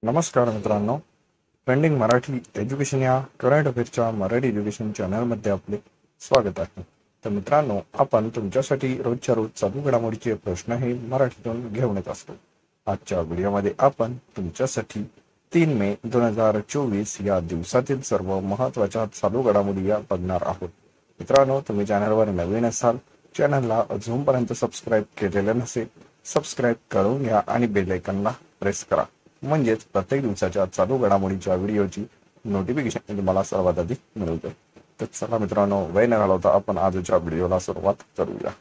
नमस्कार मित्रांनो, trending Marathi education या करंट अफेअरच्या मराठी एज्युकेशन चॅनलमध्ये आपले स्वागत आहे. तर मित्रांनो, आपण तुमच्यासाठी रोजच्या रोज चालू घडामोडीचे प्रश्न हे मराठीतून घेऊन येत असतो. आजच्या व्हिडिओमध्ये आपण तुमच्यासाठी 3 मे 2024 या दिवसातील सर्व महत्त्वाच्या चालू घडामोडी या बघणार आहोत. मित्रांनो, तुम्ही चॅनलवर नवीन असाल, चॅनलला अजूनपर्यंत सबस्क्राईब केलेलं नसेल, सबस्क्राईब करून घ्या आणि बेल आयकॉनला प्रेस करा, म्हणजेच प्रत्येक दिवसाच्या चालू घडामोडीच्या व्हिडिओची नोटिफिकेशन तुम्हाला सर्वात आधी मिळते. तर चला मित्रांनो, वेळ न घालवता आपण आजच्या व्हिडिओला सुरुवात करूया.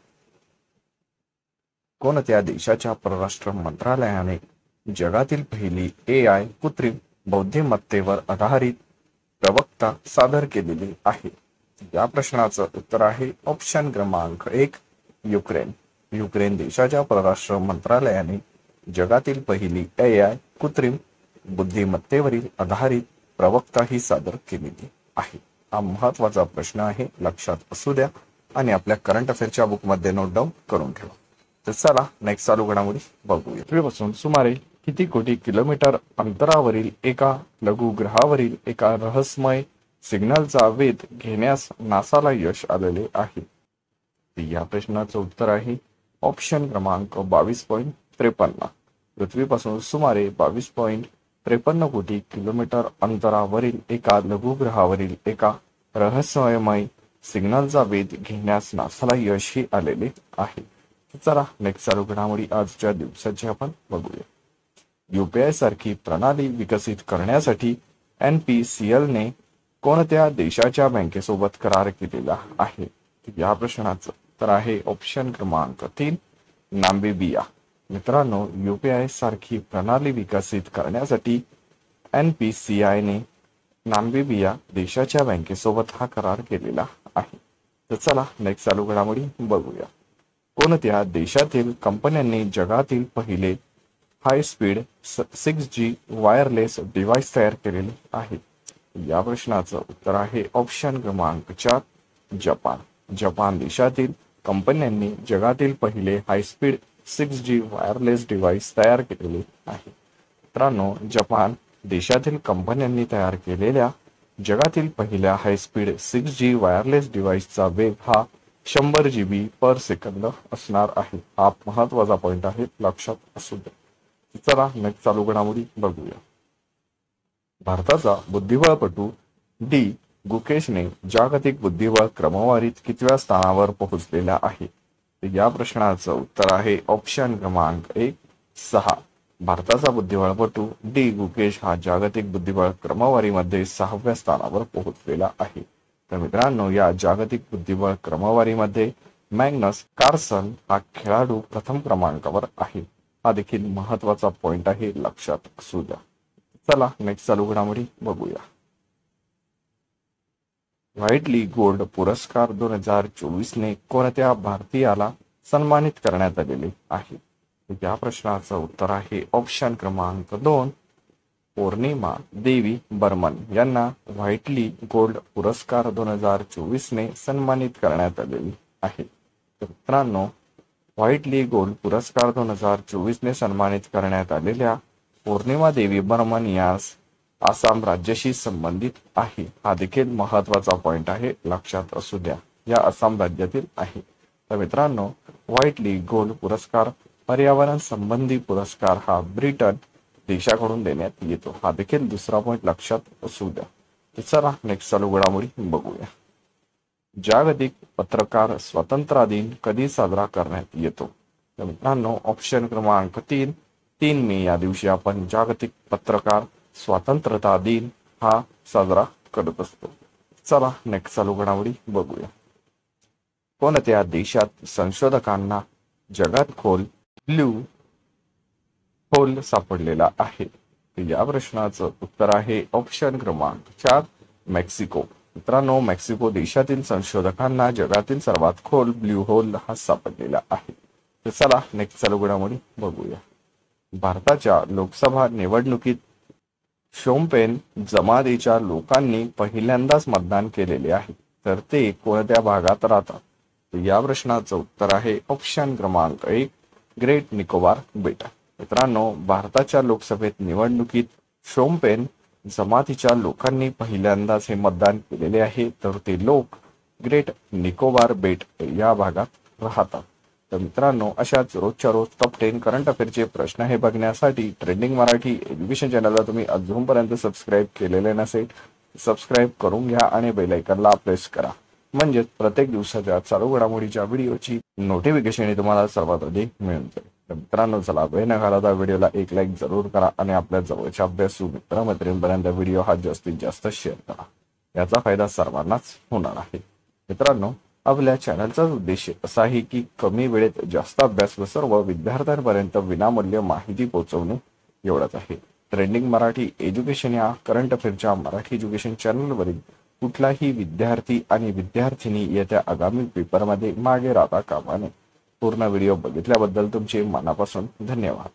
कोणत्या देशाच्या परराष्ट्र मंत्रालयाने जगातील पहिली AI कृत्रिम बुद्धिमत्तेवर आधारित प्रवक्ता सादर केलेली आहे? या प्रश्नाचं उत्तर आहे ऑप्शन क्रमांक 1, युक्रेन. युक्रेन देशाच्या परराष्ट्र मंत्रालयाने जगातील पहिली AI कृत्रिम बुद्धिमत्तेवरील आधारित प्रवक्ता ही सादर केलेली आहे. हा महत्वाचा प्रश्न आहे, लक्षात असू द्या आणि आपल्या करंट अफेअरच्या बुकमध्ये नोट डाऊन करून ठेवा. तर चला नेक्स्ट चालू घडामोडी बघूया. पृथ्वीपासून सुमारे किती कोटी किलोमीटर अंतरावरील एका लघुग्रहावरील एका रहस्यमय सिग्नलचा वेध घेण्यास नासाला यश आलेले आहे? या प्रश्नाचं उत्तर आहे ऑप्शन क्रमांक 22.53. पृथ्वीपासून सुमारे 22.53 कोटी किलोमीटर अंतरावरील एका लघुग्रहावरील एका रहस्यमय सिग्नलचा वेध घेण्यास नासाला यशही आलेले आहे. चला नेक्स्ट चालू घडामोडी आजच्या दिवसाची आपण बघूया. UPI सारखी प्रणाली विकसित करण्यासाठी NPCL ने कोणत्या देशाच्या बँकेसोबत करार केलेला आहे? या प्रश्नाचं उत्तर आहे ऑप्शन क्रमांक 3, नामिबिया. मित्रांनो, UPI सारखी प्रणाली विकसित करण्यासाठी NPCI ने नामिबिया देशाच्या बँकेसोबत हा करार केलेला आहे. तर चला नेक्स्ट चालू घडामोडी बघूया. कोणत्या देशातील कंपन्यांनी जगातील पहिले high speed 6G wireless device तयार केलेले आहे? या प्रश्नाचं उत्तर आहे ऑप्शन क्रमांक 4, जपान. जपान देशातील कंपन्यांनी जगातील पहिले high speed 6G wireless device तयार केलेले आहे. मित्रांनो, जपान देशातील कंपन्यांनी तयार केलेल्या जगातील पहिल्या हाय स्पीड 6G वायरलेस डिव्हाइसचा वेग हा 100 GB पर सेकंद असणार आहे. हा महत्वाचा पॉइंट आहे, लक्षात असू द्या. चला नेक्स्ट चालू घडामोडी बघूया. भारताचा बुद्धिबळपटू डी गुकेशने जागतिक बुद्धिबळ क्रमवारीत कितव्या स्थानावर पोहोचलेला आहे? या प्रश्नाचं उत्तर आहे ऑप्शन क्रमांक 1, 6. भारताचा बुद्धिबळपटू डी गुकेश हा जागतिक बुद्धिबळ क्रमवारीमध्ये 6व्या स्थानावर पोहोचलेला आहे. तर मित्रांनो, या जागतिक बुद्धिबळ क्रमवारीमध्ये मॅग्नस कार्सन हा खेळाडू प्रथम क्रमांकावर आहे. हा देखील महत्वाचा पॉइंट आहे, लक्षात असू द्या. चला नेक्स्ट चालू घडामोडी बघूया. व्हाईटली गोल्ड पुरस्कार 2024 ने कोणत्या भारतीयाला सन्मानित करण्यात आलेले आहे? या प्रश्नाचं उत्तर आहे ऑप्शन क्रमांक 2, पौर्णिमा देवी बर्मन यांना व्हाईटली गोल्ड पुरस्कार 2024 ने सन्मानित करण्यात आलेले आहे. तर मित्रांनो, व्हाईटली गोल्ड पुरस्कार 2024 ने सन्मानित करण्यात आलेल्या पौर्णिमा देवी बर्मन यास आसाम राज्याशी संबंधित आहे. हा देखील महत्वाचा पॉइंट आहे, लक्षात असू द्या. या आसाम राज्यातील आहे. तर मित्रांनो, व्हाईटली गोल्ड पुरस्कार पर्यावरण संबंधी पुरस्कार हा ब्रिटन देशाकडून देण्यात येतो. हा देखील दुसरा पॉइंट लक्षात असू द्या. तर चला नेक्स्ट चालू घडामोडी बघूया. जागतिक पत्रकार स्वातंत्र्य दिन कधी साजरा करण्यात येतो? तर मित्रांनो, ऑप्शन क्रमांक 3 मे या दिवशी आपण जागतिक पत्रकार स्वातंत्र्यता दिन हा साजरा करत असतो. चला नेक्स्ट चालू घडामोडी बघूया. कोणत्या देशात संशोधकांना जगात ब्लू होल सापडलेला आहे? या प्रश्नाचं उत्तर आहे ऑप्शन क्रमांक 4, मेक्सिको. मित्रांनो, मेक्सिको देशातील संशोधकांना जगातील सर्वात खोल ब्लू होल हा सापडलेला आहे. तर चला नेक्स्ट चालू घडामोडी बघूया. भारताच्या लोकसभा निवडणुकीत शोम्पेन जमातीच्या लोकांनी पहिल्यांदाच मतदान केलेले आहे. तर ते कोणत्या भागात राहतात? या प्रश्नाचं उत्तर आहे ऑप्शन क्रमांक 1, ग्रेट निकोबार बेटा. मित्रांनो, भारताच्या लोकसभेत निवडणुकीत शोम्पेन जमातीच्या लोकांनी पहिल्यांदाच हे मतदान केलेले आहे, तर ते लोक ग्रेट निकोबार बेट या भागात राहतात. तर मित्रांनो, अशाच रोजच्या रोज टॉप 10 करंट अफेअरचे प्रश्न हे बघण्यासाठी ट्रेंडिंग मराठी एज्युकेशन चॅनलला तुम्ही अजूनपर्यंत सबस्क्राईब केलेले नसेल, सबस्क्राईब करून घ्या आणि बेल आयकॉनला प्रेस करा. म्हणजेच प्रत्येक दिवसाच्या चालू घडामोडीच्या व्हिडिओची नोटिफिकेशन तुम्हाला सर्वात आधी मिळून जाईल. तर मित्रांनो, चला वेळ न घालवता व्हिडिओला एक लाईक जरूर करा आणि आपल्या जवळच्या अभ्यासू मित्रमैत्रिणींपर्यंत व्हिडिओ हा जास्तीत जास्त शेअर करा. याचा फायदा सर्वांनाच होणार आहे. मित्रांनो, आपल्या चॅनलचाच उद्देश असा आहे की कमी वेळेत जास्त अभ्यास व सर्व विद्यार्थ्यांपर्यंत विनामूल्य माहिती पोहोचवणे एवढंच आहे. ट्रेंडिंग मराठी एज्युकेशन या करंट अफेअरच्या मराठी एज्युकेशन चॅनलवरील कुठलाही विद्यार्थी आणि विद्यार्थिनी येत्या आगामी पेपरमध्ये मागे राहता कामा नये. पूर्ण व्हिडिओ बघितल्याबद्दल तुमचे मनापासून धन्यवाद.